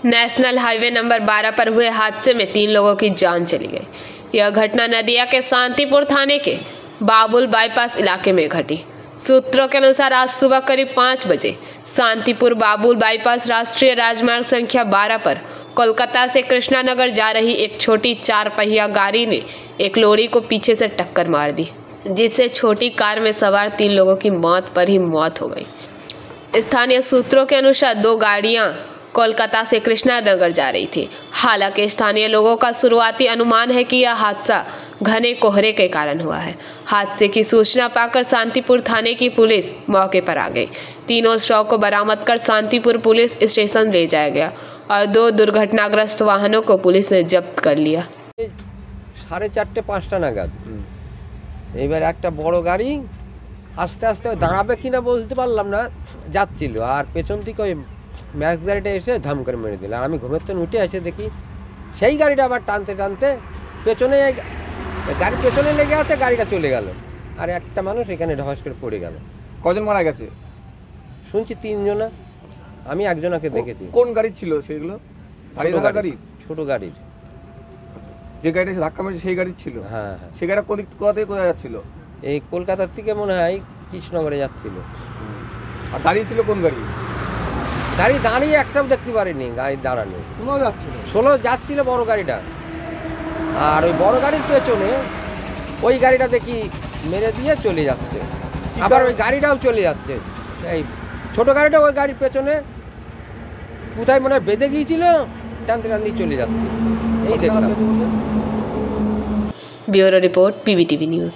National highway number 12 पर हुए हादसे में 3 लोगों की जान चली गई। यह घटना नदिया के शांतिपुर थाने के बाबुल बाईपास इलाके में घटी। सूत्रों के अनुसार आज सुबह करीब 5 बजे शांतिपुर बाबुल बाईपास राष्ट्रीय राजमार्ग संख्या 12 पर कोलकाता से कृष्णानगर जा रही एक छोटी 4 पहिया गाड़ी ने एक लॉरी को पीछे से टक्कर मार दी, जिससे छोटी कार में सवार 3 लोगों की मौत पर ही मौत हो गई। स्थानीय सूत्रों के अनुसार 2 गाड़ियां कोलकाता से कृष्णानगर जा रही थी। हालांकि स्थानीय लोगों का शुरुआती अनुमान है कि यह हादसा घने कोहरे के कारण हुआ है। हादसे की सूचना पाकर शांतिपुर थाने की पुलिस मौके पर आ गई। तीनों शव को बरामद कर शांतिपुर पुलिस स्टेशन ले जाया गया और 2 दुर्घटनाग्रस्त वाहनों को पुलिस ने जब्त कर लिया। 4:30-5টা নাগাদ এবার একটা বড় গাড়ি আস্তে আস্তে দাঁড়াবে কিনা বলতে পারলাম না, যাচ্ছিল আর পেছন থেকে ওই ম্যাক্স গাড়িটা এসে ধাম করে মেরে দিল। আর আমি ঘুমের থেকে উঠে এসে দেখি সেই গাড়িটা আবার টানতে টানতে পেছনে গাড়ি পেছনে লেগে আছে, গাড়িটা চলে গেল আর একটা মানুষ এখানে ধস করে পড়ে গেল। কজন মারা গেছে? শুনছি 3 জনা, আমি একজনকে দেখেছি। কোন গাড়ি ছিল সেগুলো? গাড়ি, ছোট গাড়ির। যে গাড়িটা ধাক্কা মেরেছে সেই গাড়ি ছিল? হ্যাঁ। সেই গাড়িটা কোথা থেকে কোথায় যাচ্ছিল? এই কলকাতার থেকে মনে হয় কৃষ্ণনগরে যাচ্ছিল। আর দাঁড়িয়ে ছিল কোন গাড়ি? গাড়ি দাঁড়িয়ে একটাও দেখতে পারিনি, গাড়ি দাঁড়ানো ষোলো যাচ্ছিল বড় গাড়িটা। আর ওই বড় গাড়ির পেছনে ওই গাড়িটা দেখি মেরে দিয়ে চলে যাচ্ছে, আবার ওই গাড়িটাও চলে যাচ্ছে। এই ছোটো গাড়িটা ওই গাড়ির পেছনে কোথায় মনে হয় বেঁধে গিয়েছিল, টানতে টানতে চলে যাচ্ছে। এই দেখলাম। Bureau report PBTV news.